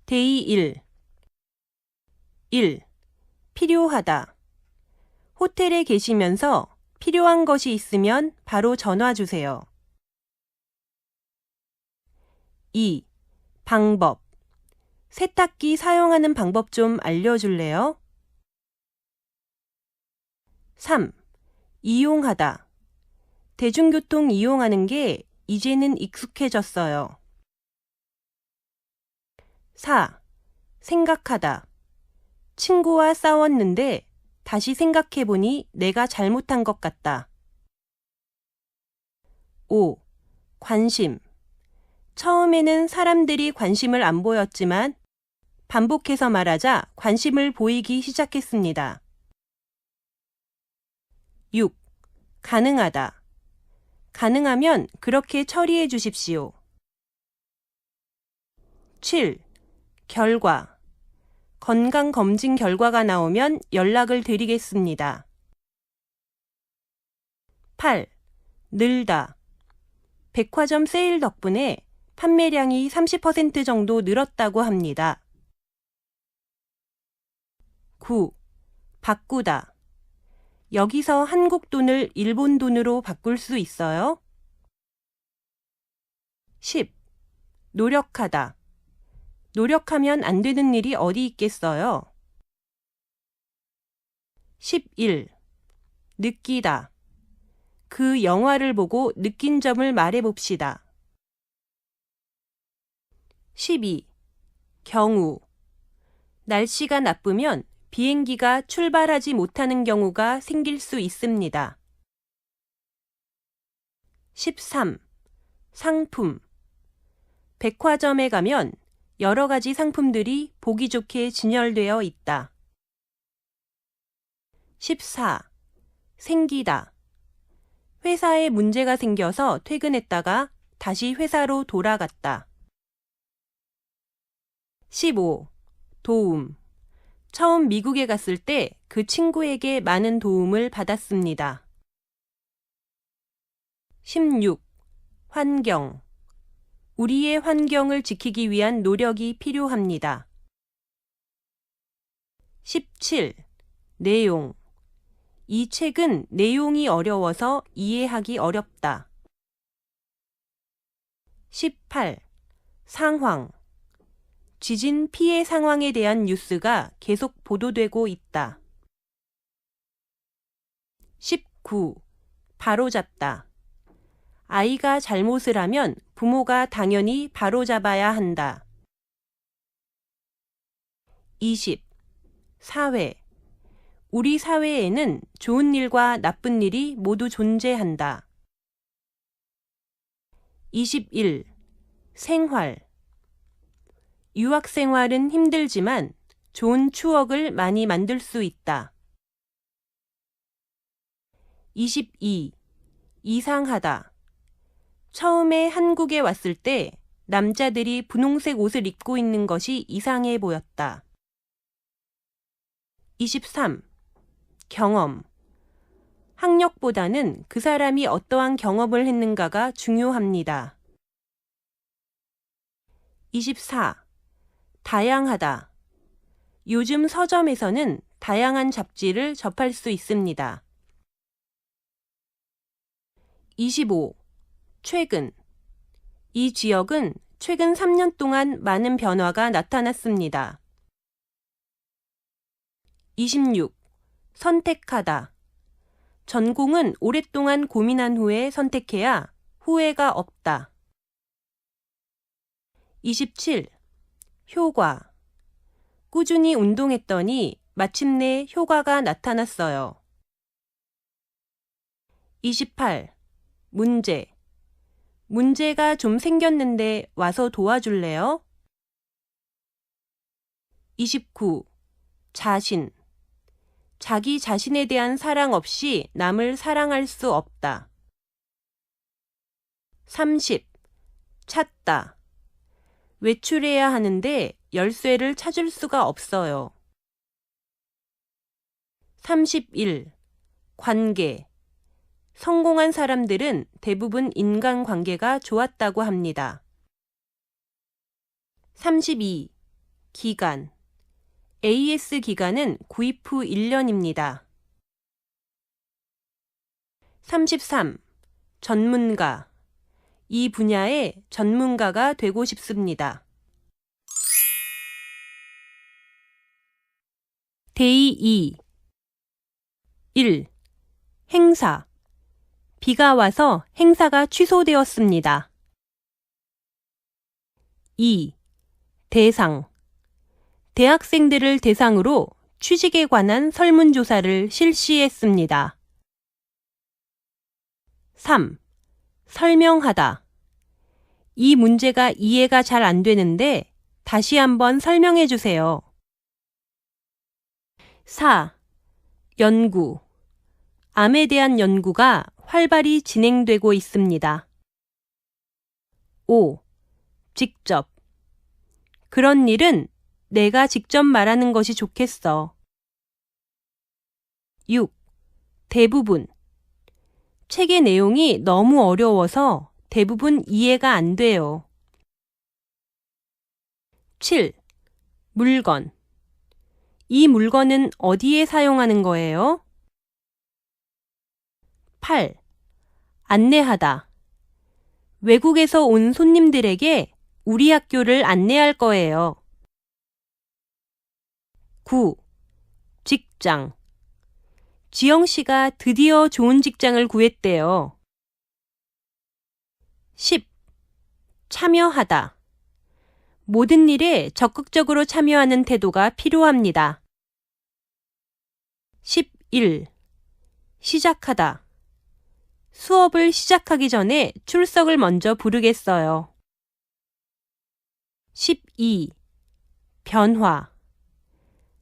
데이 1. 1. 필요하다. 호텔에 계시면서 필요한 것이 있으면 바로 전화 주세요. 2. 방법. 세탁기 사용하는 방법 좀 알려줄래요? 3. 이용하다. 대중교통 이용하는 게 이제는 익숙해졌어요. 4. 생각하다. 친구와 싸웠는데 다시 생각해보니 내가 잘못한 것 같다. 5. 관심. 처음에는 사람들이 관심을 안 보였지만 반복해서 말하자 관심을 보이기 시작했습니다. 6. 가능하다. 가능하면 그렇게 처리해 주십시오. 7. 결과. 건강검진 결과가 나오면 연락을 드리겠습니다. 8. 늘다. 백화점 세일 덕분에 판매량이 30% 정도 늘었다고 합니다. 9. 바꾸다. 여기서 한국 돈을 일본 돈으로 바꿀 수 있어요? 10. 노력하다. 노력하면 안 되는 일이 어디 있겠어요? 11. 느끼다. 그 영화를 보고 느낀 점을 말해봅시다. 12. 경우. 날씨가 나쁘면 비행기가 출발하지 못하는 경우가 생길 수 있습니다. 13. 상품. 백화점에 가면 여러 가지 상품들이 보기 좋게 진열되어 있다. 14. 생기다. 회사에 문제가 생겨서 퇴근했다가 다시 회사로 돌아갔다. 15. 도움. 처음 미국에 갔을 때 그 친구에게 많은 도움을 받았습니다. 16. 환경. 우리의 환경을 지키기 위한 노력이 필요합니다. 17. 내용. 이 책은 내용이 어려워서 이해하기 어렵다. 18. 상황. 지진 피해 상황에 대한 뉴스가 계속 보도되고 있다. 19. 바로잡다. 아이가 잘못을 하면 부모가 당연히 바로잡아야 한다. 20. 사회. 우리 사회에는 좋은 일과 나쁜 일이 모두 존재한다. 21. 생활. 유학 생활은 힘들지만 좋은 추억을 많이 만들 수 있다. 22. 이상하다. 처음에 한국에 왔을 때 남자들이 분홍색 옷을 입고 있는 것이 이상해 보였다. 23. 경험. 학력보다는 그 사람이 어떠한 경험을 했는가가 중요합니다. 24. 다양하다. 요즘 서점에서는 다양한 잡지를 접할 수 있습니다. 25. 최근. 이 지역은 최근 3년 동안 많은 변화가 나타났습니다. 26. 선택하다. 전공은 오랫동안 고민한 후에 선택해야 후회가 없다. 27. 효과. 꾸준히 운동했더니 마침내 효과가 나타났어요. 28. 문제. 문제가 좀 생겼는데 와서 도와줄래요? 29. 자신. 자기 자신에 대한 사랑 없이 남을 사랑할 수 없다. 30. 찾다. 외출해야 하는데 열쇠를 찾을 수가 없어요. 31. 관계. 성공한 사람들은 대부분 인간관계가 좋았다고 합니다. 32. 기간. AS 기간은 구입 후 1년입니다. 33. 전문가. 이 분야의 전문가가 되고 싶습니다. 데이 2. 1. 행사. 비가 와서 행사가 취소되었습니다. 2. 대상. 대학생들을 대상으로 취직에 관한 설문조사를 실시했습니다. 3. 설명하다. 이 문제가 이해가 잘 안 되는데 다시 한번 설명해 주세요. 4. 연구. 암에 대한 연구가 활발히 진행되고 있습니다. 5. 직접. 그런 일은 내가 직접 말하는 것이 좋겠어. 6. 대부분. 책의 내용이 너무 어려워서 대부분 이해가 안 돼요. 7. 물건. 이 물건은 어디에 사용하는 거예요? 8. 안내하다. 외국에서 온 손님들에게 우리 학교를 안내할 거예요. 9. 직장. 지영 씨가 드디어 좋은 직장을 구했대요. 10. 참여하다. 모든 일에 적극적으로 참여하는 태도가 필요합니다. 11. 시작하다. 수업을 시작하기 전에 출석을 먼저 부르겠어요. 12. 변화.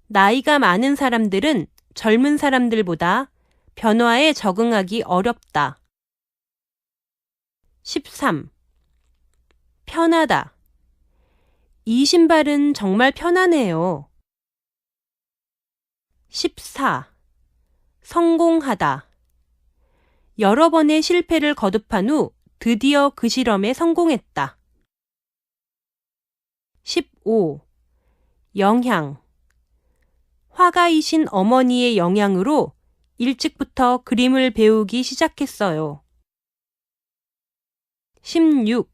나이가 많은 사람들은 젊은 사람들보다 변화에 적응하기 어렵다. 13. 편하다. 이 신발은 정말 편하네요. 14. 성공하다. 여러 번의 실패를 거듭한 후 드디어 그 실험에 성공했다. 15. 영향. 화가이신 어머니의 영향으로 일찍부터 그림을 배우기 시작했어요. 16.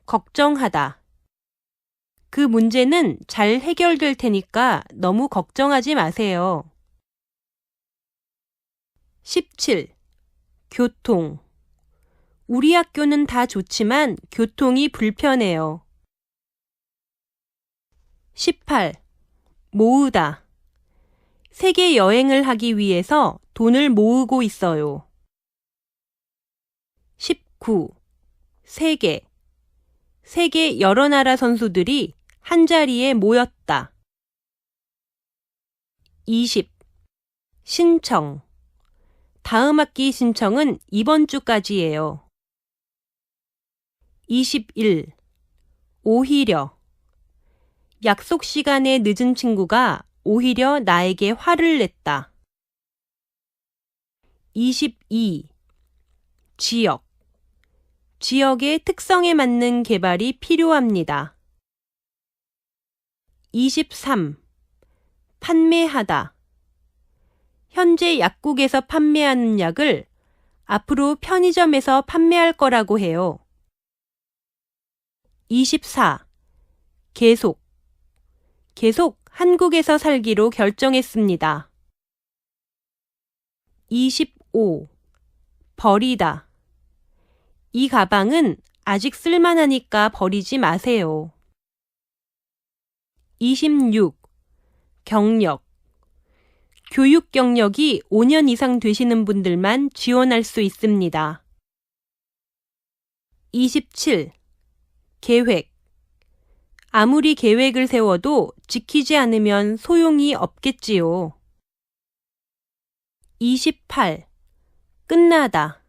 걱정하다. 그 문제는 잘 해결될 테니까 너무 걱정하지 마세요. 17. 교통. 우리 학교는 다 좋지만 교통이 불편해요. 18. 모으다. 세계 여행을 하기 위해서 돈을 모으고 있어요. 19. 세계. 세계 여러 나라 선수들이 한자리에 모였다. 20. 신청. 다음 학기 신청은 이번 주까지예요. 21. 오히려. 약속 시간에 늦은 친구가 오히려 나에게 화를 냈다. 22. 지역. 지역의 특성에 맞는 개발이 필요합니다. 23. 판매하다. 현재 약국에서 판매하는 약을 앞으로 편의점에서 판매할 거라고 해요. 24. 계속. 계속 한국에서 살기로 결정했습니다. 25. 버리다. 이 가방은 아직 쓸만하니까 버리지 마세요. 26. 경력. 교육 경력이 5년 이상 되시는 분들만 지원할 수 있습니다. 27. 계획. 아무리 계획을 세워도 지키지 않으면 소용이 없겠지요. 28. 끝나다.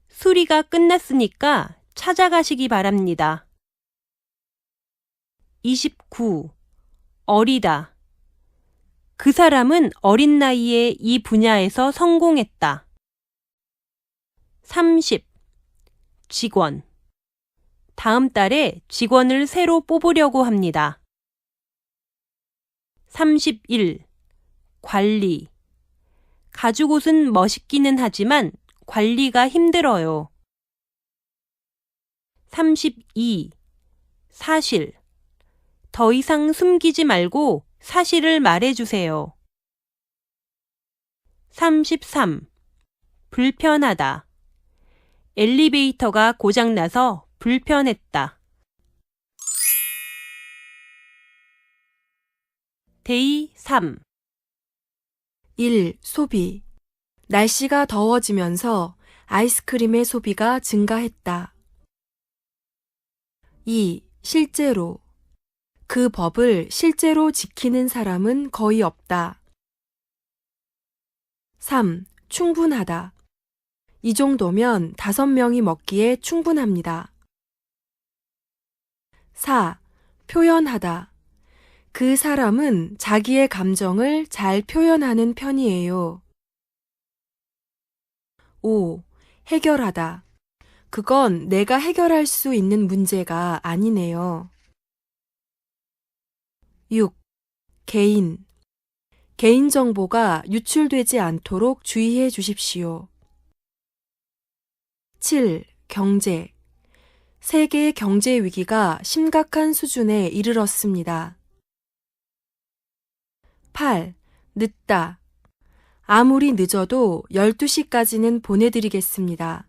수리가 끝났으니까 찾아가시기 바랍니다. 29. 어리다. 그 사람은 어린 나이에 이 분야에서 성공했다. 30. 직원. 다음 달에 직원을 새로 뽑으려고 합니다. 31. 관리. 가죽옷은 멋있기는 하지만 관리가 힘들어요. 32. 사실. 더 이상 숨기지 말고 사실을 말해주세요. 33. 불편하다. 엘리베이터가 고장나서 불편했다. 데이 3. 1. 소비. 날씨가 더워지면서 아이스크림의 소비가 증가했다. 2. 실제로. 그 법을 실제로 지키는 사람은 거의 없다. 3. 충분하다. 이 정도면 5명이 먹기에 충분합니다. 4. 표현하다. 그 사람은 자기의 감정을 잘 표현하는 편이에요. 5. 해결하다. 그건 내가 해결할 수 있는 문제가 아니네요. 6. 개인. 개인정보가 유출되지 않도록 주의해 주십시오. 7. 경제. 세계 경제 위기가 심각한 수준에 이르렀습니다. 8. 늦다. 아무리 늦어도 12시까지는 보내드리겠습니다.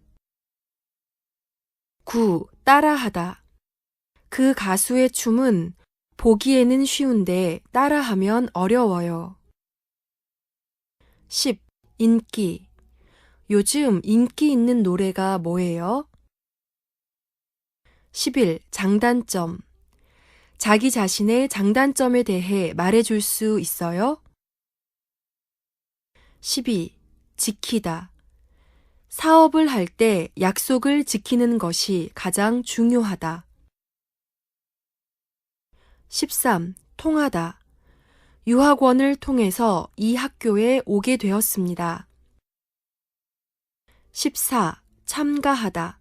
9. 따라하다. 그 가수의 춤은 보기에는 쉬운데 따라하면 어려워요. 10. 인기. 요즘 인기 있는 노래가 뭐예요? 11. 장단점. 자기 자신의 장단점에 대해 말해줄 수 있어요? 12. 지키다. 사업을 할 때 약속을 지키는 것이 가장 중요하다. 13. 통하다. 유학원을 통해서 이 학교에 오게 되었습니다. 14. 참가하다.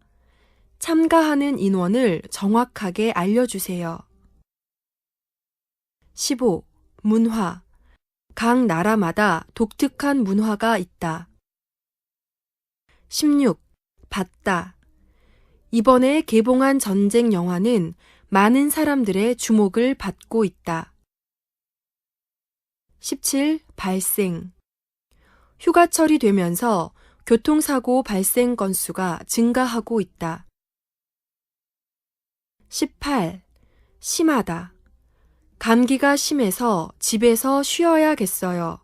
참가하는 인원을 정확하게 알려주세요. 15. 문화. 각 나라마다 독특한 문화가 있다. 16. 받다. 이번에 개봉한 전쟁 영화는 많은 사람들의 주목을 받고 있다. 17. 발생. 휴가철이 되면서 교통사고 발생 건수가 증가하고 있다. 18. 심하다. 감기가 심해서 집에서 쉬어야겠어요.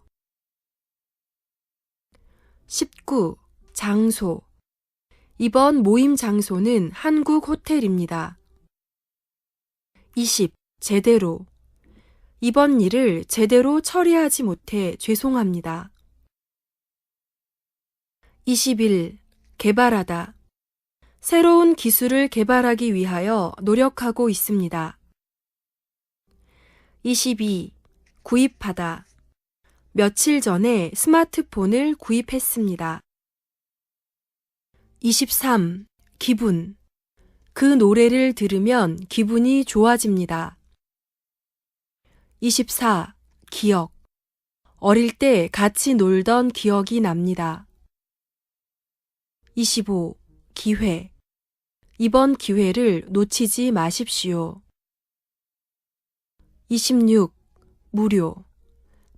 19. 장소. 이번 모임 장소는 한국 호텔입니다. 20. 제대로. 이번 일을 제대로 처리하지 못해 죄송합니다. 21. 개발하다. 새로운 기술을 개발하기 위하여 노력하고 있습니다. 22. 구입하다. 며칠 전에 스마트폰을 구입했습니다. 23. 기분. 그 노래를 들으면 기분이 좋아집니다. 24. 기억. 어릴 때 같이 놀던 기억이 납니다. 25. 기회. 이번 기회를 놓치지 마십시오. 26. 무료.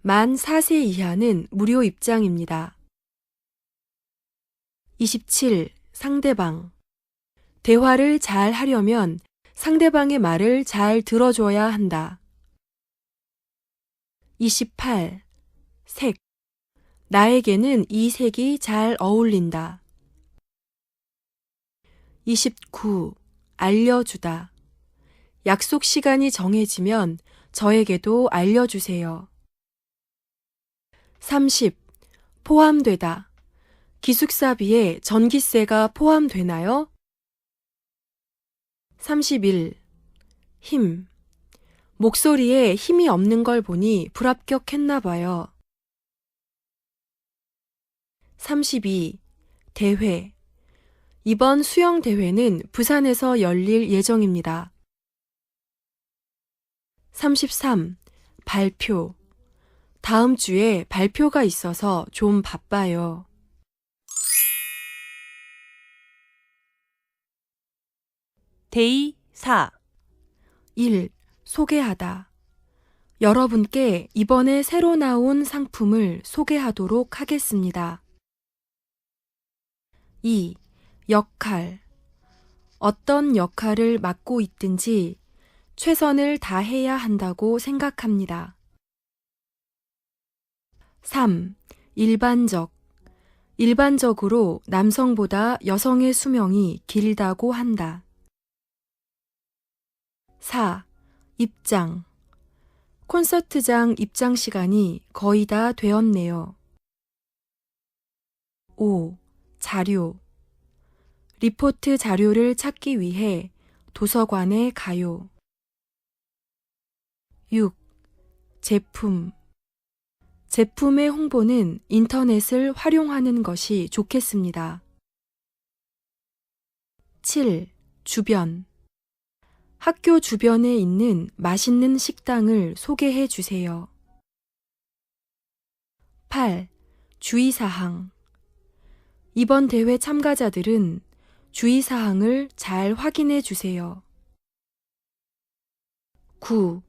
만 4세 이하는 무료 입장입니다. 27. 상대방. 대화를 잘 하려면 상대방의 말을 잘 들어줘야 한다. 28. 색. 나에게는 이 색이 잘 어울린다. 29. 알려주다. 약속 시간이 정해지면 저에게도 알려주세요. 30. 포함되다. 기숙사비에 전기세가 포함되나요? 31. 힘. 목소리에 힘이 없는 걸 보니 불합격했나 봐요. 32. 대회. 이번 수영 대회는 부산에서 열릴 예정입니다. 33. 발표. 다음 주에 발표가 있어서 좀 바빠요. 데이 4. 1. 소개하다. 여러분께 이번에 새로 나온 상품을 소개하도록 하겠습니다. 2. 역할. 어떤 역할을 맡고 있든지 최선을 다해야 한다고 생각합니다. 3. 일반적. 일반적으로 남성보다 여성의 수명이 길다고 한다. 4. 입장. 콘서트장 입장 시간이 거의 다 되었네요. 5. 자료. 리포트 자료를 찾기 위해 도서관에 가요. 6. 제품. 제품의 홍보는 인터넷을 활용하는 것이 좋겠습니다. 7. 주변. 학교 주변에 있는 맛있는 식당을 소개해 주세요. 8. 주의사항. 이번 대회 참가자들은 주의사항을 잘 확인해 주세요. 9.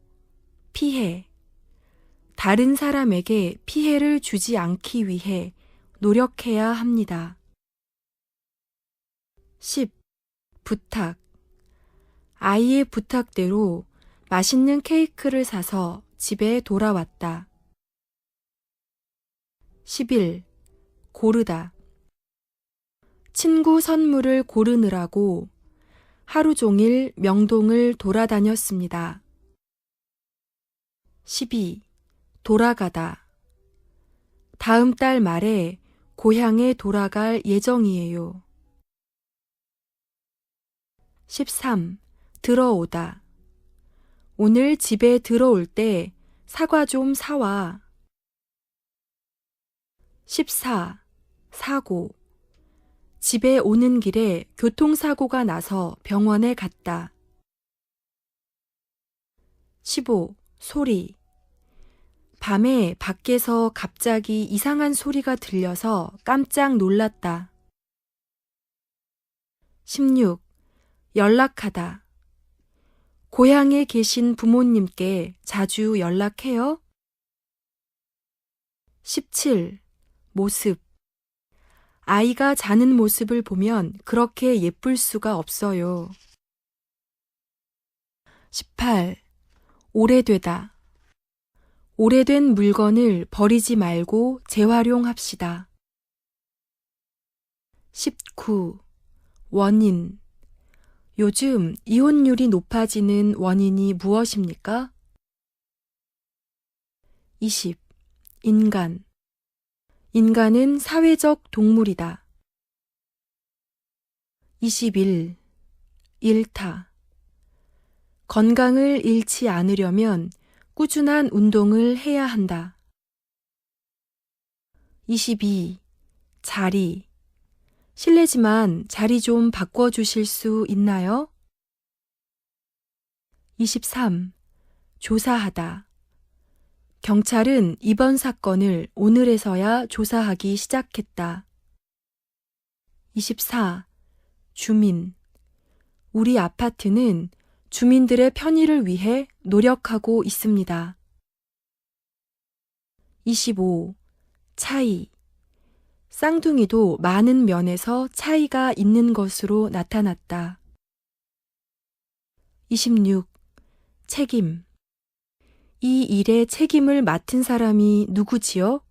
피해. 다른 사람에게 피해를 주지 않기 위해 노력해야 합니다. 10. 부탁. 아이의 부탁대로 맛있는 케이크를 사서 집에 돌아왔다. 11. 고르다. 친구 선물을 고르느라고 하루 종일 명동을 돌아다녔습니다. 12. 돌아가다. 다음 달 말에 고향에 돌아갈 예정이에요. 13. 들어오다. 오늘 집에 들어올 때 사과 좀 사와. 14. 사고. 집에 오는 길에 교통사고가 나서 병원에 갔다. 15. 소리. 밤에 밖에서 갑자기 이상한 소리가 들려서 깜짝 놀랐다. 16. 연락하다. 고향에 계신 부모님께 자주 연락해요? 17. 모습. 아이가 자는 모습을 보면 그렇게 예쁠 수가 없어요. 18. 오래되다. 오래된 물건을 버리지 말고 재활용합시다. 19. 원인. 요즘 이혼율이 높아지는 원인이 무엇입니까? 20. 인간. 인간은 사회적 동물이다. 21. 일타. 건강을 잃지 않으려면 꾸준한 운동을 해야 한다. 22. 자리. 실례지만 자리 좀 바꿔주실 수 있나요? 23. 조사하다. 경찰은 이번 사건을 오늘에서야 조사하기 시작했다. 24. 주민. 우리 아파트는 주민들의 편의를 위해 노력하고 있습니다. 25. 차이. 쌍둥이도 많은 면에서 차이가 있는 것으로 나타났다. 26. 책임. 이 일의 책임을 맡은 사람이 누구지요?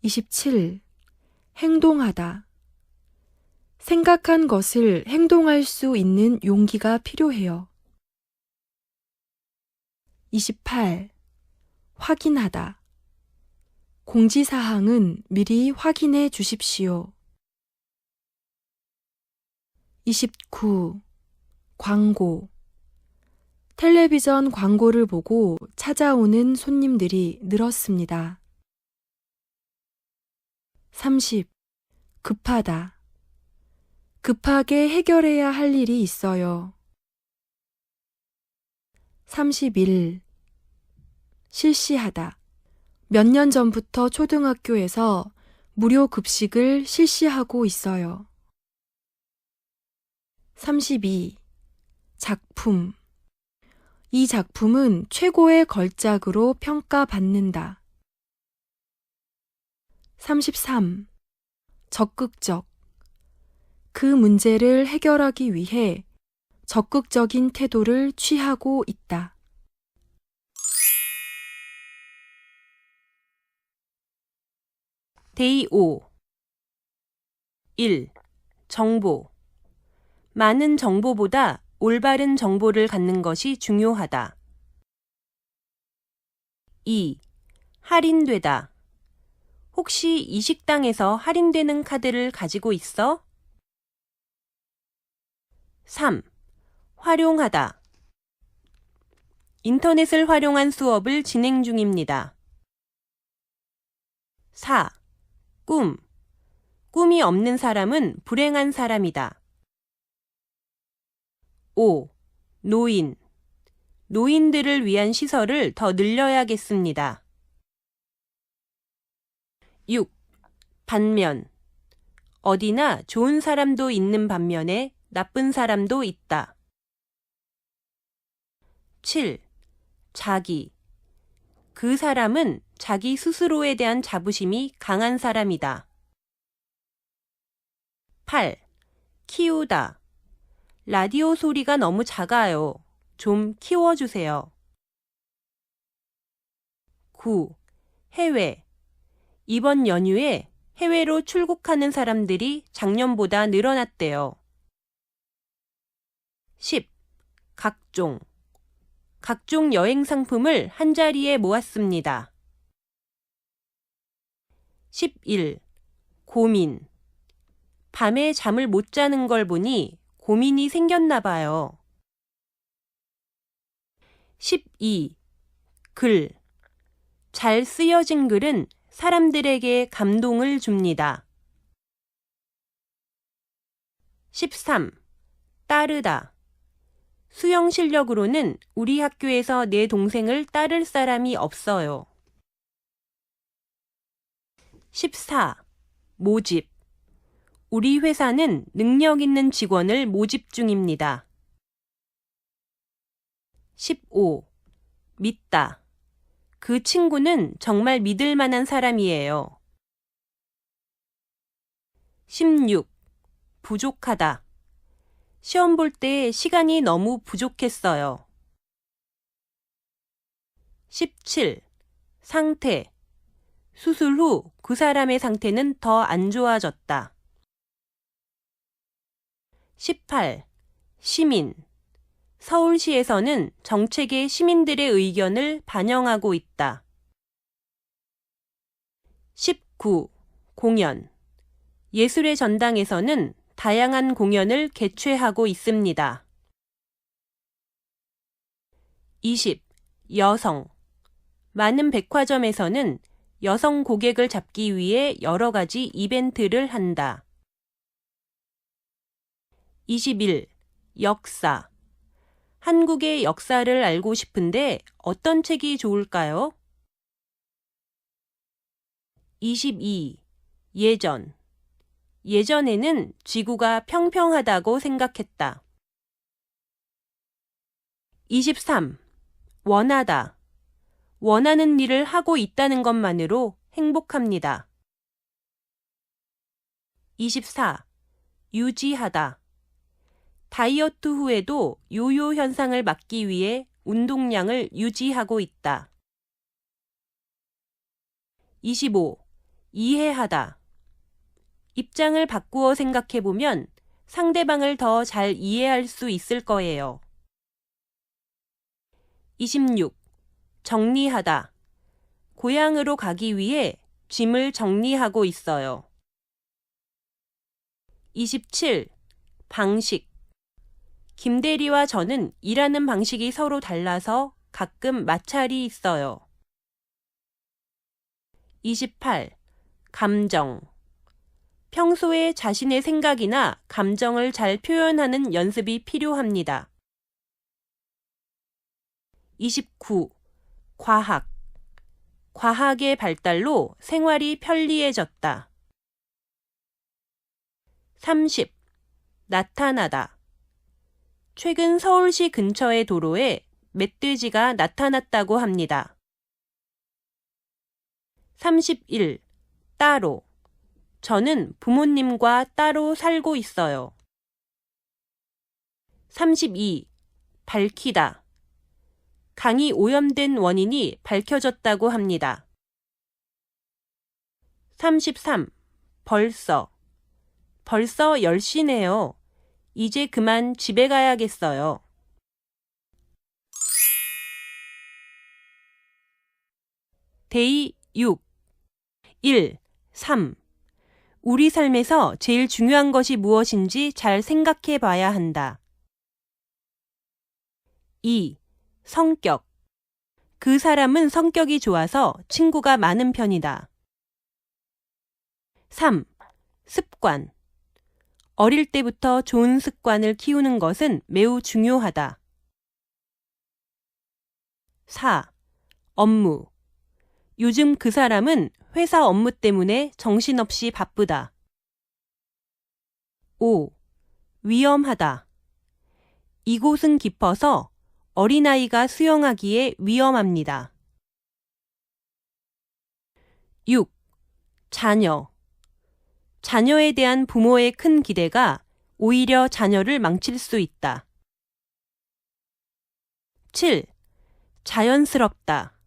27. 행동하다. 생각한 것을 행동할 수 있는 용기가 필요해요. 28. 확인하다. 공지사항은 미리 확인해 주십시오. 29. 광고. 텔레비전 광고를 보고 찾아오는 손님들이 늘었습니다. 30. 급하다. 급하게 해결해야 할 일이 있어요. 31. 실시하다. 몇 년 전부터 초등학교에서 무료 급식을 실시하고 있어요. 32. 작품. 이 작품은 최고의 걸작으로 평가받는다. 33. 적극적. 그 문제를 해결하기 위해 적극적인 태도를 취하고 있다. 데이 5. 1. 정보. 많은 정보보다 올바른 정보를 갖는 것이 중요하다. 2. 할인되다. 혹시 이 식당에서 할인되는 카드를 가지고 있어? 3. 활용하다. 인터넷을 활용한 수업을 진행 중입니다. 4. 꿈. 꿈이 없는 사람은 불행한 사람이다. 5. 노인. 노인들을 위한 시설을 더 늘려야겠습니다. 6. 반면. 어디나 좋은 사람도 있는 반면에 나쁜 사람도 있다. 7. 자기. 그 사람은 자기 스스로에 대한 자부심이 강한 사람이다. 8. 키우다. 라디오 소리가 너무 작아요. 좀 키워주세요. 9. 해외. 이번 연휴에 해외로 출국하는 사람들이 작년보다 늘어났대요. 10. 각종. 각종 여행 상품을 한자리에 모았습니다. 11. 고민. 밤에 잠을 못 자는 걸 보니 고민이 생겼나 봐요. 12. 글. 잘 쓰여진 글은 사람들에게 감동을 줍니다. 13. 따르다. 수영 실력으로는 우리 학교에서 내 동생을 따를 사람이 없어요. 14. 모집. 우리 회사는 능력 있는 직원을 모집 중입니다. 15. 믿다. 그 친구는 정말 믿을 만한 사람이에요. 16. 부족하다. 시험 볼 때 시간이 너무 부족했어요. 17. 상태. 수술 후 그 사람의 상태는 더 안 좋아졌다. 18. 시민. 서울시에서는 정책에 시민들의 의견을 반영하고 있다. 19. 공연. 예술의 전당에서는 다양한 공연을 개최하고 있습니다. 20. 여성. 많은 백화점에서는 여성 고객을 잡기 위해 여러 가지 이벤트를 한다. 21. 역사. 한국의 역사를 알고 싶은데 어떤 책이 좋을까요? 22. 예전. 예전에는 지구가 평평하다고 생각했다. 23. 원하다. 원하는 일을 하고 있다는 것만으로 행복합니다. 24. 유지하다. 다이어트 후에도 요요 현상을 막기 위해 운동량을 유지하고 있다. 25. 이해하다. 입장을 바꾸어 생각해보면 상대방을 더 잘 이해할 수 있을 거예요. 26. 정리하다. 고향으로 가기 위해 짐을 정리하고 있어요. 27. 방식. 김대리와 저는 일하는 방식이 서로 달라서 가끔 마찰이 있어요. 28. 감정. 평소에 자신의 생각이나 감정을 잘 표현하는 연습이 필요합니다. 29. 과학. 과학의 발달로 생활이 편리해졌다. 30. 나타나다. 최근 서울시 근처의 도로에 멧돼지가 나타났다고 합니다. 31. 따로. 저는 부모님과 따로 살고 있어요. 32. 밝히다. 강이 오염된 원인이 밝혀졌다고 합니다. 33. 벌써 10시네요. 이제 그만 집에 가야겠어요. 데이 6. 1. 3. 우리 삶에서 제일 중요한 것이 무엇인지 잘 생각해 봐야 한다. 2. 성격. 그 사람은 성격이 좋아서 친구가 많은 편이다. 3. 습관. 어릴 때부터 좋은 습관을 키우는 것은 매우 중요하다. 4. 업무. 요즘 그 사람은 회사 업무 때문에 정신없이 바쁘다. 5. 위험하다. 이곳은 깊어서 어린아이가 수영하기에 위험합니다. 6. 자녀. 자녀에 대한 부모의 큰 기대가 오히려 자녀를 망칠 수 있다. 7. 자연스럽다.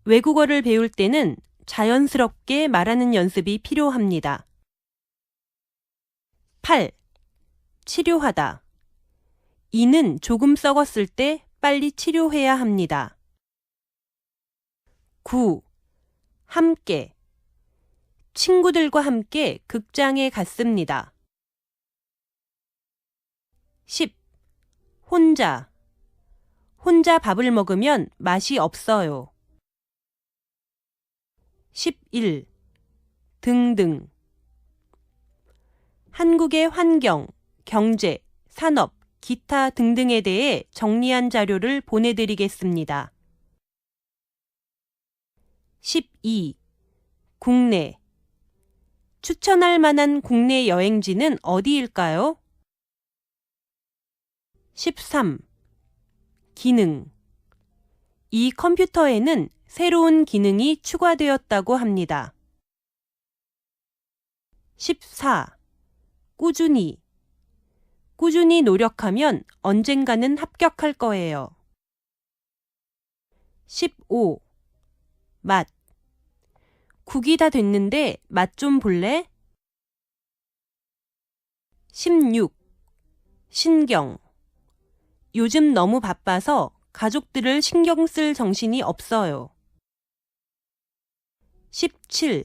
외국어를 배울 때는 자연스럽게 말하는 연습이 필요합니다. 8. 치료하다. 이는 조금 썩었을 때 빨리 치료해야 합니다. 9. 함께. 친구들과 함께 극장에 갔습니다. 10. 혼자. 혼자 밥을 먹으면 맛이 없어요. 11. 등등. 한국의 환경, 경제, 산업, 기타 등등에 대해 정리한 자료를 보내드리겠습니다. 12. 국내. 추천할 만한 국내 여행지는 어디일까요? 13. 기능. 이 컴퓨터에는 새로운 기능이 추가되었다고 합니다. 14. 꾸준히. 꾸준히 노력하면 언젠가는 합격할 거예요. 15. 맛. 국이 다 됐는데 맛 좀 볼래? 16. 신경. 요즘 너무 바빠서 가족들을 신경 쓸 정신이 없어요. 17.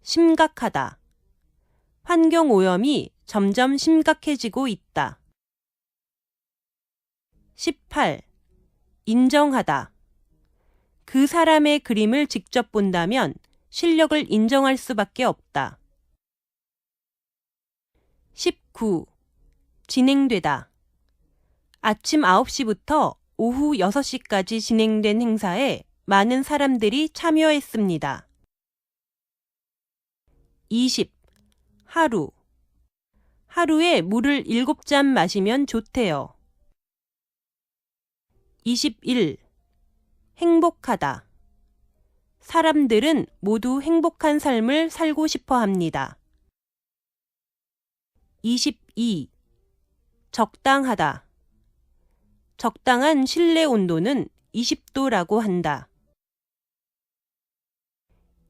심각하다. 환경오염이 점점 심각해지고 있다. 18. 인정하다. 그 사람의 그림을 직접 본다면 실력을 인정할 수밖에 없다. 19. 진행되다. 아침 9시부터 오후 6시까지 진행된 행사에 많은 사람들이 참여했습니다. 20. 하루. 하루에 물을 7잔 마시면 좋대요. 21. 행복하다. 사람들은 모두 행복한 삶을 살고 싶어 합니다. 22. 적당하다. 적당한 실내 온도는 20도라고 한다.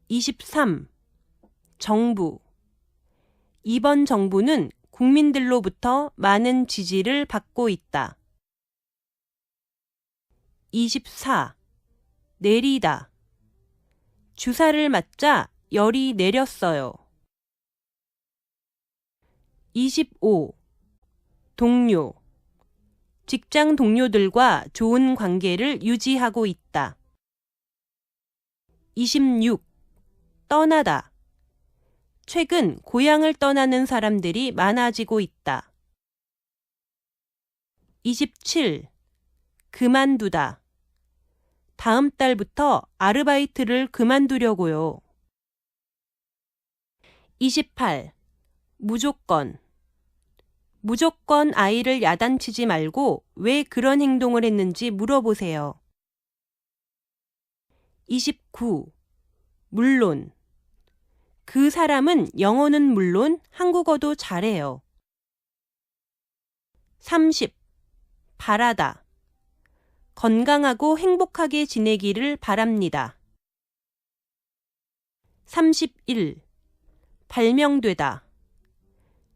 23. 정부. 이번 정부는 국민들로부터 많은 지지를 받고 있다. 24. 내리다. 주사를 맞자 열이 내렸어요. 25. 동료. 직장 동료들과 좋은 관계를 유지하고 있다. 26. 떠나다. 최근 고향을 떠나는 사람들이 많아지고 있다. 27. 그만두다. 다음 달부터 아르바이트를 그만두려고요. 28. 무조건. 무조건 아이를 야단치지 말고 왜 그런 행동을 했는지 물어보세요. 29. 물론. 그 사람은 영어는 물론 한국어도 잘해요. 30. 바라다. 건강하고 행복하게 지내기를 바랍니다. 31. 발명되다.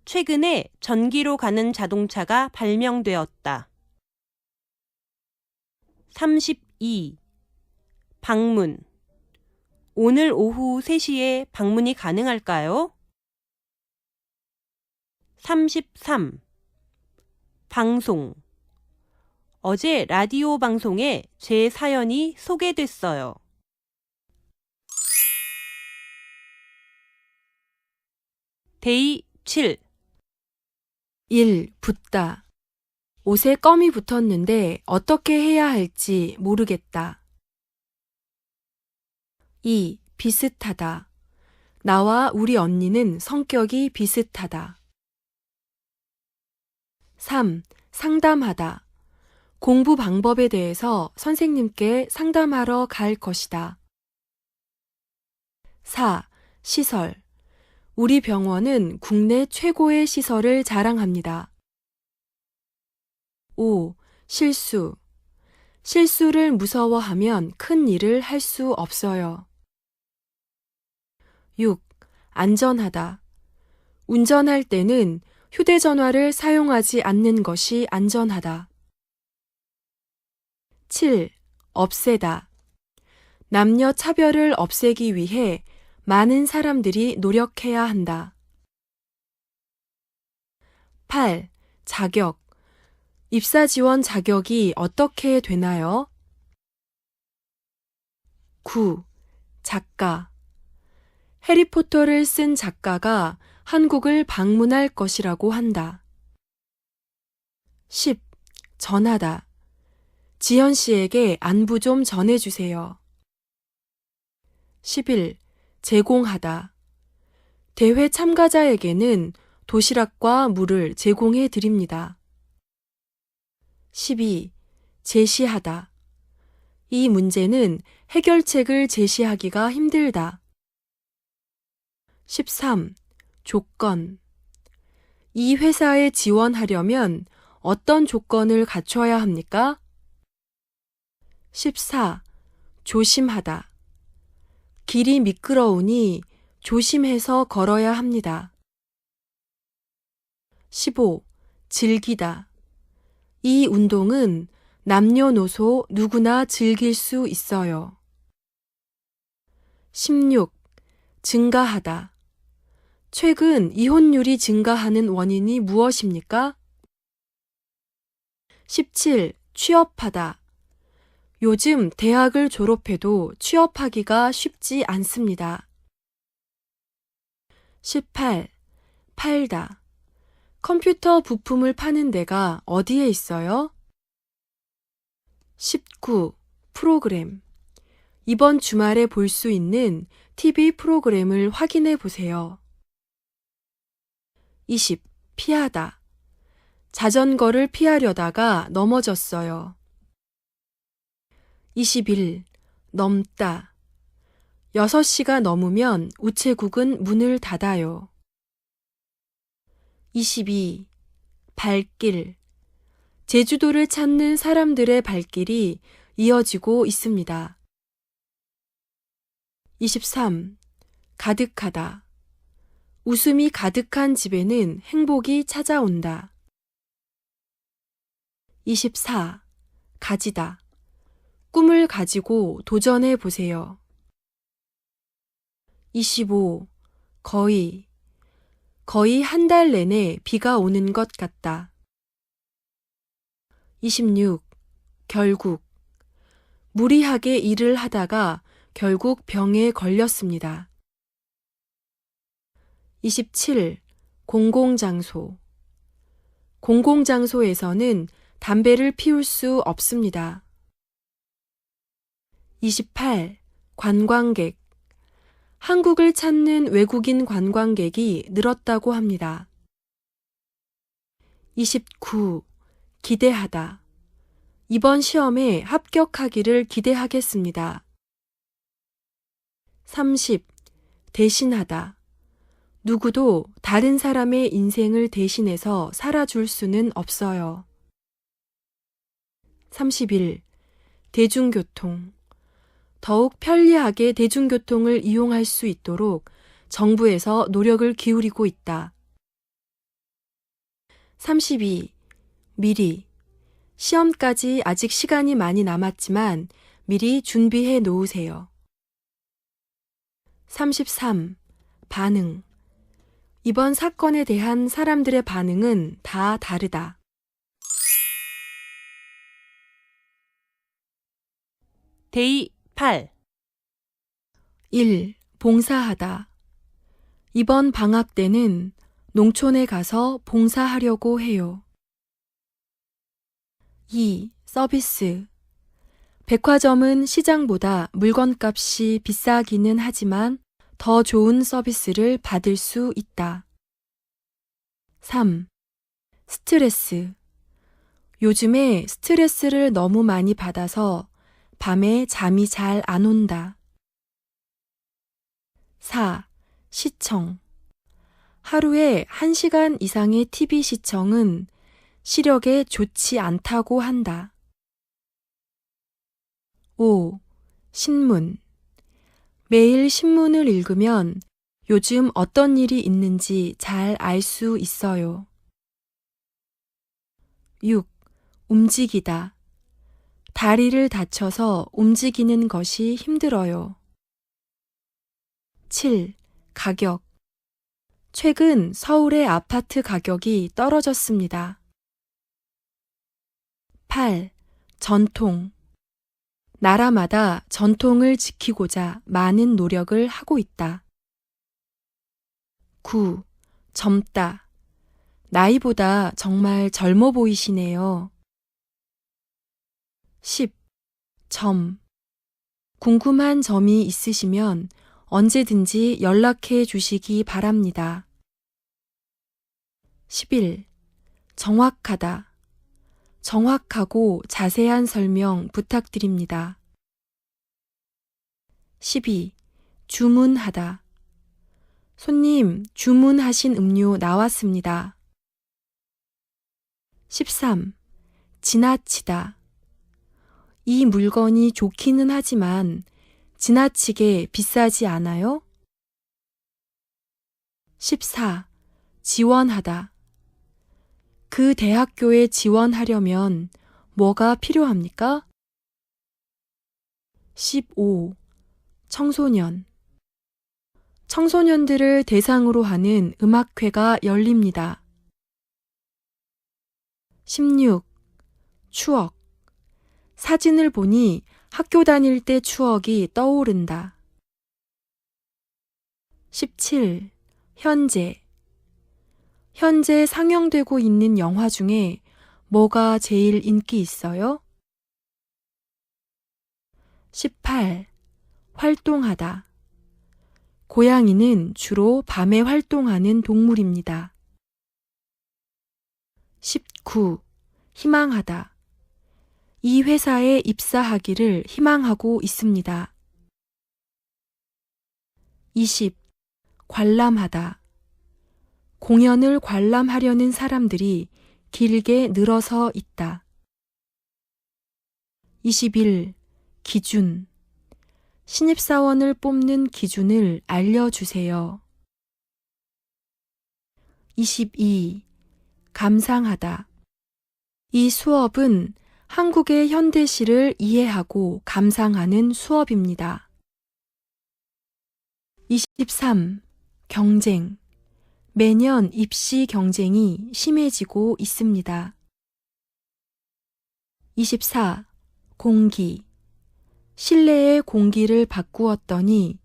최근에 전기로 가는 자동차가 발명되었다. 32. 방문. 오늘 오후 3시에 방문이 가능할까요? 33. 방송. 어제 라디오 방송에 제 사연이 소개됐어요. 데이 7. 1. 붙다. 옷에 껌이 붙었는데 어떻게 해야 할지 모르겠다. 2. 비슷하다. 나와 우리 언니는 성격이 비슷하다. 3. 상담하다. 공부 방법에 대해서 선생님께 상담하러 갈 것이다. 4. 시설. 우리 병원은 국내 최고의 시설을 자랑합니다. 5. 실수. 실수를 무서워하면 큰 일을 할 수 없어요. 6. 안전하다. 운전할 때는 휴대전화를 사용하지 않는 것이 안전하다. 7. 없애다. 남녀 차별을 없애기 위해 많은 사람들이 노력해야 한다. 8. 자격. 입사 지원 자격이 어떻게 되나요? 9. 작가. 해리포터를 쓴 작가가 한국을 방문할 것이라고 한다. 10. 전하다. 지연 씨에게 안부 좀 전해주세요. 11. 제공하다. 대회 참가자에게는 도시락과 물을 제공해 드립니다. 12. 제시하다. 이 문제는 해결책을 제시하기가 힘들다. 13. 조건. 이 회사에 지원하려면 어떤 조건을 갖춰야 합니까? 14. 조심하다. 길이 미끄러우니 조심해서 걸어야 합니다. 15. 즐기다. 이 운동은 남녀노소 누구나 즐길 수 있어요. 16. 증가하다. 최근 이혼율이 증가하는 원인이 무엇입니까? 17. 취업하다. 요즘 대학을 졸업해도 취업하기가 쉽지 않습니다. 18. 팔다. 컴퓨터 부품을 파는 데가 어디에 있어요? 19. 프로그램. 이번 주말에 볼 수 있는 TV 프로그램을 확인해 보세요. 20. 피하다. 자전거를 피하려다가 넘어졌어요. 21. 넘다. 6시가 넘으면 우체국은 문을 닫아요. 22. 발길. 제주도를 찾는 사람들의 발길이 이어지고 있습니다. 23. 가득하다. 웃음이 가득한 집에는 행복이 찾아온다. 24. 가지다. 꿈을 가지고 도전해 보세요. 25. 거의. 거의 한 달 내내 비가 오는 것 같다. 26. 결국. 무리하게 일을 하다가 결국 병에 걸렸습니다. 27. 공공장소. 공공장소에서는 담배를 피울 수 없습니다. 28. 관광객. 한국을 찾는 외국인 관광객이 늘었다고 합니다. 29. 기대하다. 이번 시험에 합격하기를 기대하겠습니다. 30. 대신하다. 누구도 다른 사람의 인생을 대신해서 살아줄 수는 없어요. 31. 대중교통. 더욱 편리하게 대중교통을 이용할 수 있도록 정부에서 노력을 기울이고 있다. 32. 미리. 시험까지 아직 시간이 많이 남았지만 미리 준비해 놓으세요. 33. 반응. 이번 사건에 대한 사람들의 반응은 다 다르다. 데이 8. 1. 봉사하다. 이번 방학 때는 농촌에 가서 봉사하려고 해요. 2. 서비스. 백화점은 시장보다 물건값이 비싸기는 하지만 더 좋은 서비스를 받을 수 있다. 3. 스트레스. 요즘에 스트레스를 너무 많이 받아서 밤에 잠이 잘 안 온다. 4. 시청. 하루에 1시간 이상의 TV 시청은 시력에 좋지 않다고 한다. 5. 신문. 매일 신문을 읽으면 요즘 어떤 일이 있는지 잘 알 수 있어요. 6. 움직이다. 다리를 다쳐서 움직이는 것이 힘들어요. 7. 가격. 최근 서울의 아파트 가격이 떨어졌습니다. 8. 전통. 나라마다 전통을 지키고자 많은 노력을 하고 있다. 9. 젊다. 나이보다 정말 젊어 보이시네요. 10. 점. 궁금한 점이 있으시면 언제든지 연락해 주시기 바랍니다. 11. 정확하다. 정확하고 자세한 설명 부탁드립니다. 12. 주문하다. 손님, 주문하신 음료 나왔습니다. 13. 지나치다. 이 물건이 좋기는 하지만 지나치게 비싸지 않아요? 14. 지원하다. 그 대학교에 지원하려면 뭐가 필요합니까? 15. 청소년. 청소년들을 대상으로 하는 음악회가 열립니다. 16. 추억. 사진을 보니 학교 다닐 때 추억이 떠오른다. 17. 현재. 현재 상영되고 있는 영화 중에 뭐가 제일 인기 있어요? 18. 활동하다. 고양이는 주로 밤에 활동하는 동물입니다. 19. 희망하다. 이 회사에 입사하기를 희망하고 있습니다. 20. 관람하다. 공연을 관람하려는 사람들이 길게 늘어서 있다. 21. 기준. 신입사원을 뽑는 기준을 알려주세요. 22. 감상하다. 이 수업은 한국의 현대시를 이해하고 감상하는 수업입니다. 23. 경쟁. 매년 입시 경쟁이 심해지고 있습니다. 24. 공기. 실내의 공기를 바꾸었더니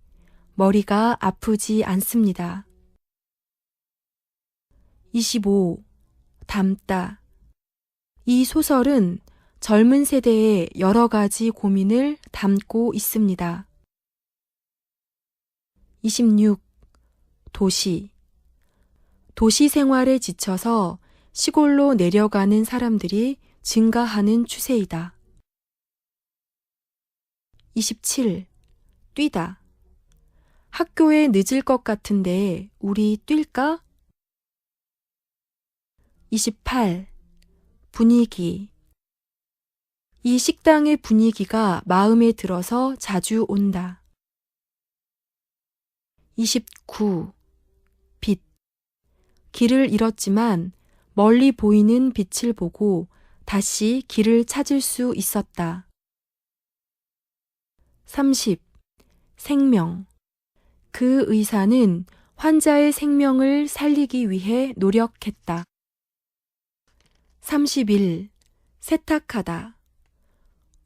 머리가 아프지 않습니다. 25. 담다. 이 소설은 젊은 세대의 여러 가지 고민을 담고 있습니다. 26. 도시. 도시 생활에 지쳐서 시골로 내려가는 사람들이 증가하는 추세이다. 27. 뛰다. 학교에 늦을 것 같은데 우리 뛸까? 28. 분위기. 이 식당의 분위기가 마음에 들어서 자주 온다. 29. 빛. 길을 잃었지만 멀리 보이는 빛을 보고 다시 길을 찾을 수 있었다. 30. 생명. 그 의사는 환자의 생명을 살리기 위해 노력했다. 31. 세탁하다.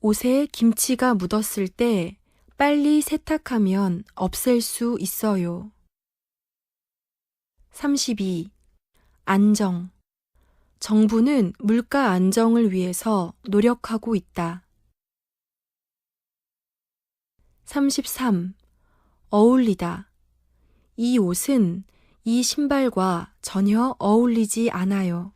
옷에 김치가 묻었을 때 빨리 세탁하면 없앨 수 있어요. 32. 안정. 정부는 물가 안정을 위해서 노력하고 있다. 33. 어울리다. 이 옷은 이 신발과 전혀 어울리지 않아요.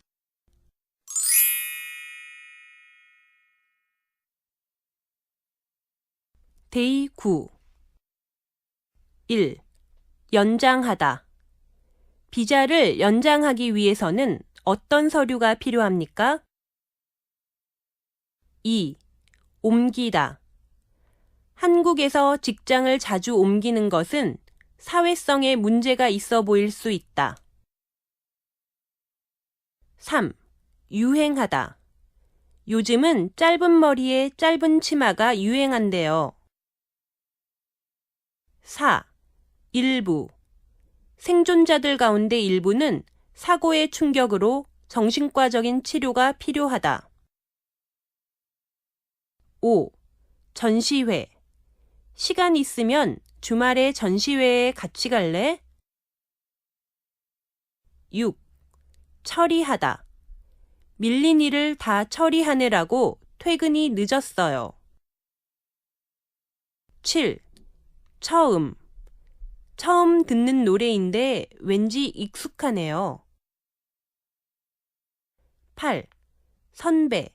데이 9. 1. 연장하다. 비자를 연장하기 위해서는 어떤 서류가 필요합니까? 2. 옮기다. 한국에서 직장을 자주 옮기는 것은 사회성에 문제가 있어 보일 수 있다. 3. 유행하다. 요즘은 짧은 머리에 짧은 치마가 유행한대요. 4. 일부. 생존자들 가운데 일부는 사고의 충격으로 정신과적인 치료가 필요하다. 5. 전시회. 시간 있으면 주말에 전시회에 같이 갈래? 6. 처리하다. 밀린 일을 다 처리하느라고 퇴근이 늦었어요. 7. 처음. 처음 듣는 노래인데 왠지 익숙하네요. 8. 선배.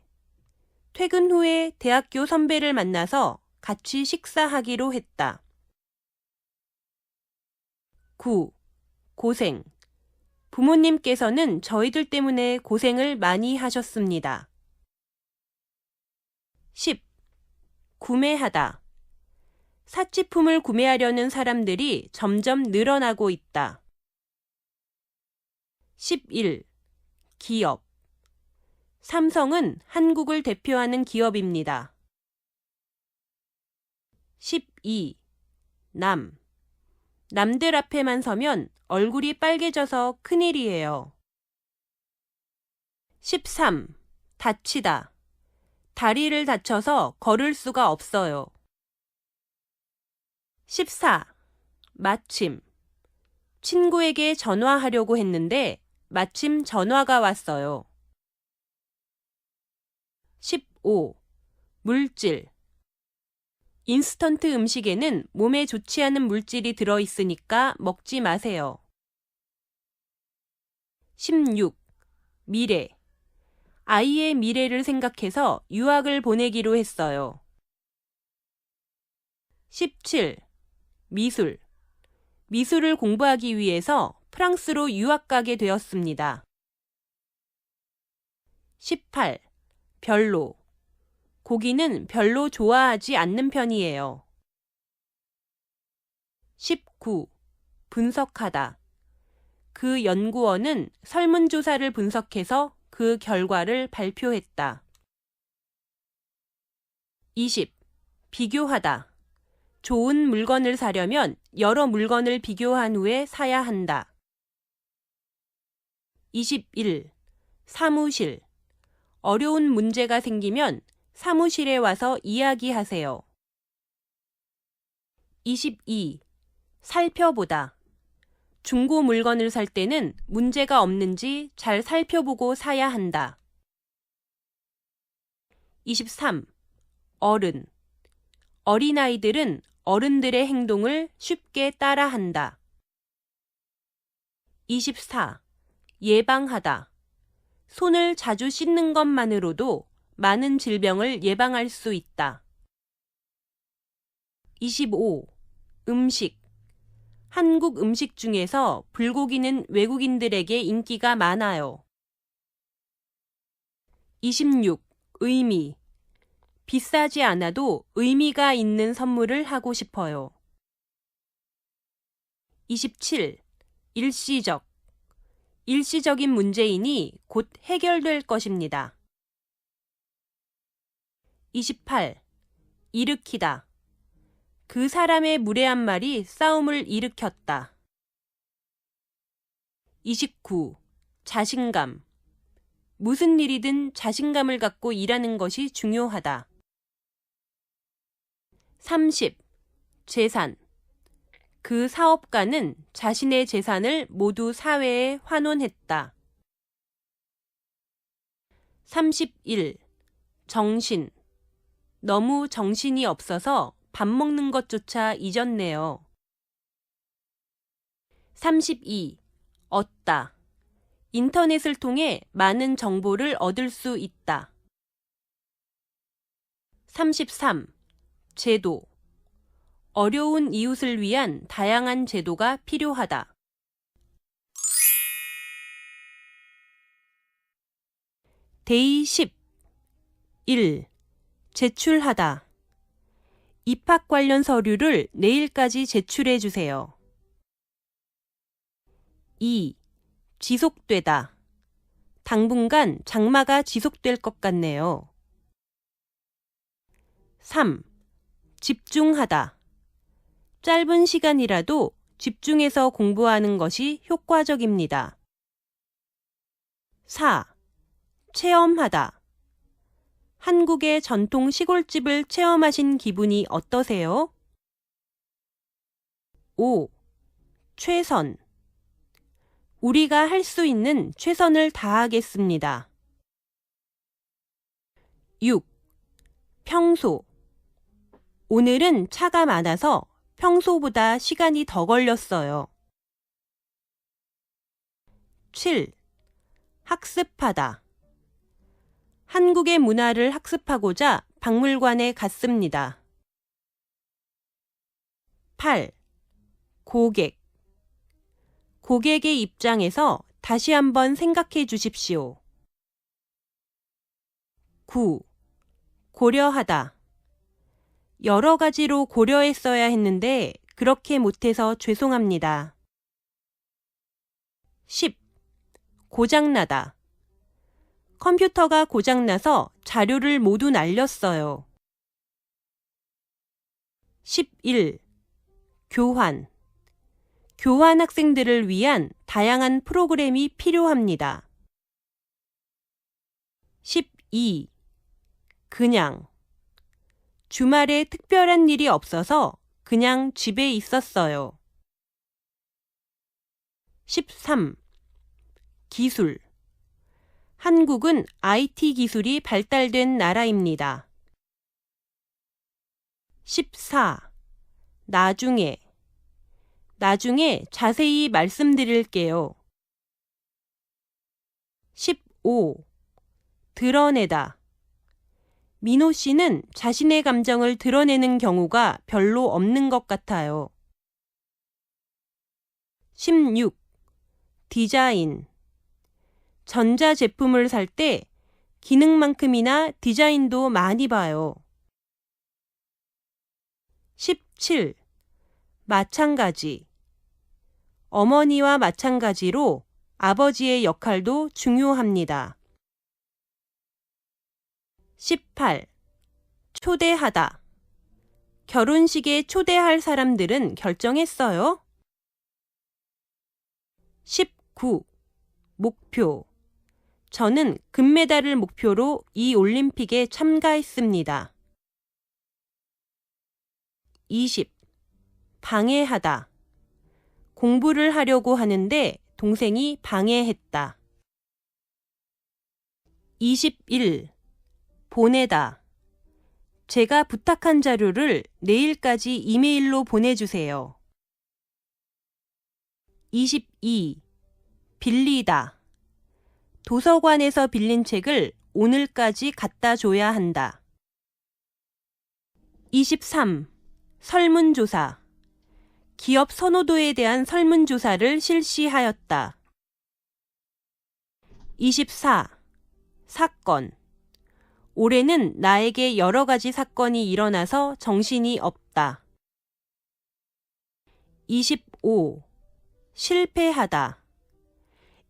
퇴근 후에 대학교 선배를 만나서 같이 식사하기로 했다. 9. 고생. 부모님께서는 저희들 때문에 고생을 많이 하셨습니다. 10. 구매하다. 사치품을 구매하려는 사람들이 점점 늘어나고 있다. 11. 기업. 삼성은 한국을 대표하는 기업입니다. 12. 남. 남들 앞에만 서면 얼굴이 빨개져서 큰일이에요. 13. 다치다. 다리를 다쳐서 걸을 수가 없어요. 14. 마침. 친구에게 전화하려고 했는데 마침 전화가 왔어요. 15. 물질. 인스턴트 음식에는 몸에 좋지 않은 물질이 들어있으니까 먹지 마세요. 16. 미래. 아이의 미래를 생각해서 유학을 보내기로 했어요. 17. 미술. 미술을 공부하기 위해서 프랑스로 유학 가게 되었습니다. 18. 별로. 고기는 별로 좋아하지 않는 편이에요. 19. 분석하다. 그 연구원은 설문조사를 분석해서 그 결과를 발표했다. 20. 비교하다. 좋은 물건을 사려면 여러 물건을 비교한 후에 사야 한다. 21. 사무실. 어려운 문제가 생기면 사무실에 와서 이야기하세요. 22. 살펴보다. 중고 물건을 살 때는 문제가 없는지 잘 살펴보고 사야 한다. 23. 어른. 어린아이들은 어른들의 행동을 쉽게 따라한다. 24. 예방하다. 손을 자주 씻는 것만으로도 많은 질병을 예방할 수 있다. 25. 음식. 한국 음식 중에서 불고기는 외국인들에게 인기가 많아요. 26. 의미. 비싸지 않아도 의미가 있는 선물을 하고 싶어요. 27. 일시적. 일시적인 문제이니 곧 해결될 것입니다. 28. 일으키다. 그 사람의 무례한 말이 싸움을 일으켰다. 29. 자신감. 무슨 일이든 자신감을 갖고 일하는 것이 중요하다. 30. 재산. 그 사업가는 자신의 재산을 모두 사회에 환원했다. 31. 정신. 너무 정신이 없어서 밥 먹는 것조차 잊었네요. 32. 얻다. 인터넷을 통해 많은 정보를 얻을 수 있다. 33. 제도. 어려운 이웃을 위한 다양한 제도가 필요하다. 데이 10. 1. 제출하다. 입학 관련 서류를 내일까지 제출해 주세요. 2. 지속되다. 당분간 장마가 지속될 것 같네요. 3. 집중하다. 짧은 시간이라도 집중해서 공부하는 것이 효과적입니다. 4. 체험하다. 한국의 전통 시골집을 체험하신 기분이 어떠세요? 5. 최선. 우리가 할 수 있는 최선을 다하겠습니다. 6. 평소. 오늘은 차가 많아서 평소보다 시간이 더 걸렸어요. 7. 학습하다. 한국의 문화를 학습하고자 박물관에 갔습니다. 8. 고객. 고객의 입장에서 다시 한번 생각해 주십시오. 9. 고려하다. 여러 가지로 고려했어야 했는데 그렇게 못해서 죄송합니다. 10. 고장나다. 컴퓨터가 고장나서 자료를 모두 날렸어요. 11. 교환. 교환 학생들을 위한 다양한 프로그램이 필요합니다. 12. 그냥. 주말에 특별한 일이 없어서 그냥 집에 있었어요. 13. 기술. 한국은 IT 기술이 발달된 나라입니다. 14. 나중에. 나중에 자세히 말씀드릴게요. 15. 드러내다. 민호 씨는 자신의 감정을 드러내는 경우가 별로 없는 것 같아요. 16. 디자인. 전자제품을 살 때 기능만큼이나 디자인도 많이 봐요. 17. 마찬가지. 어머니와 마찬가지로 아버지의 역할도 중요합니다. 18. 초대하다. 결혼식에 초대할 사람들은 결정했어요? 19. 목표. 저는 금메달을 목표로 이 올림픽에 참가했습니다. 20. 방해하다. 공부를 하려고 하는데 동생이 방해했다. 21. 보내다. 제가 부탁한 자료를 내일까지 이메일로 보내주세요. 22. 빌리다. 도서관에서 빌린 책을 오늘까지 갖다 줘야 한다. 23. 설문조사. 기업 선호도에 대한 설문조사를 실시하였다. 24. 사건. 올해는 나에게 여러 가지 사건이 일어나서 정신이 없다. 25. 실패하다.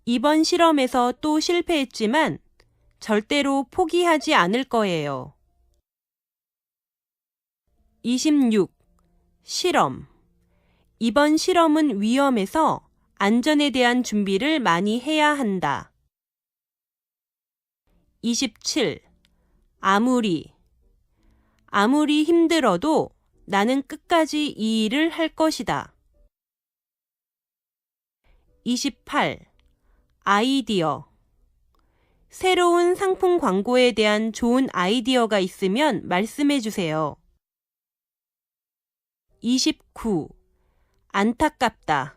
이번 실험에서 또 실패했지만 절대로 포기하지 않을 거예요. 26. 실험. 이번 실험은 위험해서 안전에 대한 준비를 많이 해야 한다. 27. 아무리 힘들어도 나는 끝까지 이 일을 할 것이다. 28. 아이디어. 새로운 상품 광고에 대한 좋은 아이디어가 있으면 말씀해 주세요. 29. 안타깝다.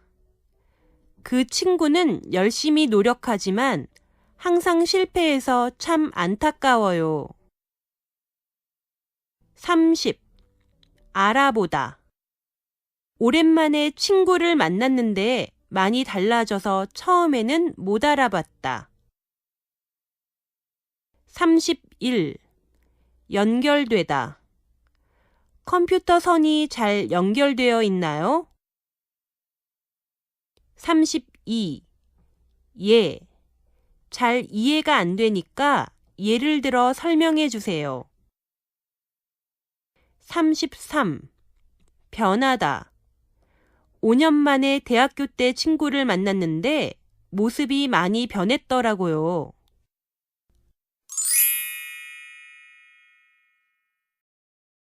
그 친구는 열심히 노력하지만 항상 실패해서 참 안타까워요. 30. 알아보다. 오랜만에 친구를 만났는데 많이 달라져서 처음에는 못 알아봤다. 31. 연결되다. 컴퓨터 선이 잘 연결되어 있나요? 32. 예. 잘 이해가 안 되니까 예를 들어 설명해 주세요. 33. 변하다. 5년 만에 대학교 때 친구를 만났는데 모습이 많이 변했더라고요.